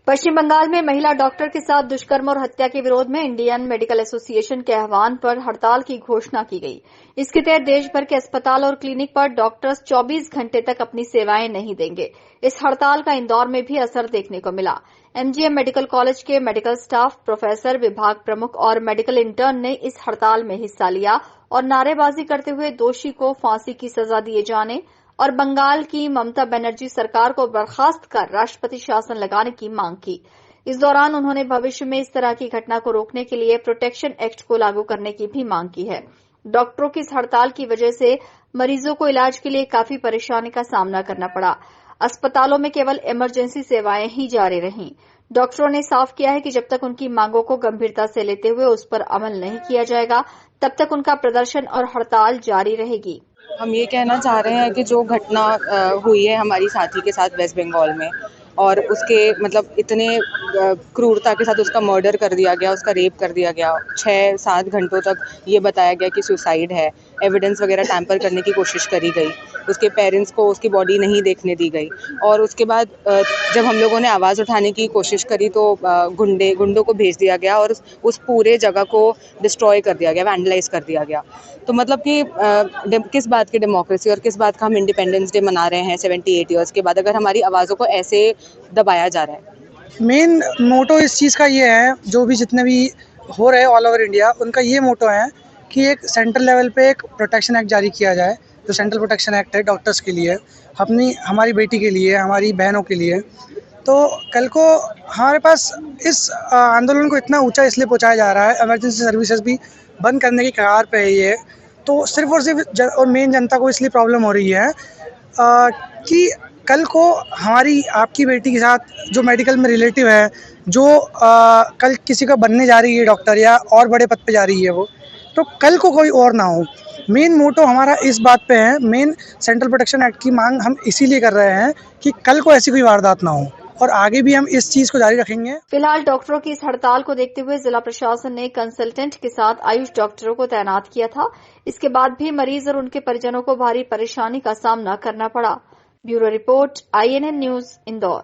पश्चिम बंगाल में महिला डॉक्टर के साथ दुष्कर्म और हत्या के विरोध में इंडियन मेडिकल एसोसिएशन के आह्वान पर हड़ताल की घोषणा की गई। इसके तहत देश भर के अस्पताल और क्लिनिक पर डॉक्टर्स 24 घंटे तक अपनी सेवाएं नहीं देंगे। इस हड़ताल का इंदौर में भी असर देखने को मिला। एमजीएम मेडिकल कॉलेज के मेडिकल स्टाफ, प्रोफेसर, विभाग प्रमुख और मेडिकल इंटर्न ने इस हड़ताल में हिस्सा लिया और नारेबाजी करते हुए दोषी को फांसी की सजा दिए जाने और बंगाल की ममता बनर्जी सरकार को बर्खास्त कर राष्ट्रपति शासन लगाने की मांग की। इस दौरान उन्होंने भविष्य में इस तरह की घटना को रोकने के लिए प्रोटेक्शन एक्ट को लागू करने की भी मांग की है। डॉक्टरों की इस हड़ताल की वजह से मरीजों को इलाज के लिए काफी परेशानी का सामना करना पड़ा। अस्पतालों में केवल इमरजेंसी सेवाएं ही जारी रहीं। डॉक्टरों ने साफ किया है कि जब तक उनकी मांगों को गंभीरता से लेते हुए उस पर अमल नहीं किया जाएगा, तब तक उनका प्रदर्शन और हड़ताल जारी रहेगी। हम ये कहना चाह रहे हैं कि जो घटना हुई है हमारी साथी के साथ वेस्ट बंगाल में, और उसके मतलब इतने क्रूरता के साथ उसका मर्डर कर दिया गया, उसका रेप कर दिया गया, 6-7 घंटों तक ये बताया गया कि सुसाइड है, एविडेंस वगैरह टैम्पर करने की कोशिश करी गई, उसके पेरेंट्स को उसकी बॉडी नहीं देखने दी गई। और उसके बाद जब हम लोगों ने आवाज़ उठाने की कोशिश करी तो गुंडों को भेज दिया गया और उस पूरे जगह को डिस्ट्रॉय कर दिया गया, वैंडलाइज कर दिया गया। तो मतलब कि किस बात की डेमोक्रेसी और किस बात का हम इंडिपेंडेंस डे मना रहे हैं 78 ईयर्स के बाद, अगर हमारी आवाज़ों को ऐसे दबाया जा रहा है। मेन मोटो इस चीज़ का ये है, जो भी जितने भी हो रहे हैं ऑल ओवर इंडिया, उनका ये मोटो है कि एक सेंट्रल लेवल पे एक प्रोटेक्शन एक्ट जारी किया जाए, जो सेंट्रल प्रोटेक्शन एक्ट है डॉक्टर्स के लिए, हमारी बेटी के लिए, हमारी बहनों के लिए। तो कल को हमारे पास इस आंदोलन को इतना ऊंचा इसलिए पहुंचाया जा रहा है, इमरजेंसी सर्विसेज भी बंद करने की कगार पे है ये, तो सिर्फ और सिर्फ और मेन जनता को इसलिए प्रॉब्लम हो रही है कि कल को हमारी आपकी बेटी के साथ जो मेडिकल में रिलेटिव है, जो कल किसी का बनने जा रही है डॉक्टर या और बड़े पद पे जा रही है वो, तो कल को कोई और ना हो। मेन मोटो हमारा इस बात पे है, मेन सेंट्रल प्रोटेक्शन एक्ट की मांग हम इसीलिए कर रहे हैं कि कल को ऐसी कोई वारदात ना हो, और आगे भी हम इस चीज को जारी रखेंगे। फिलहाल डॉक्टरों की इस हड़ताल को देखते हुए जिला प्रशासन ने कंसल्टेंट के साथ आयुष डॉक्टरों को तैनात किया था। इसके बाद भी मरीज और उनके परिजनों को भारी परेशानी का सामना करना पड़ा। Bureau report, INN news, Indore.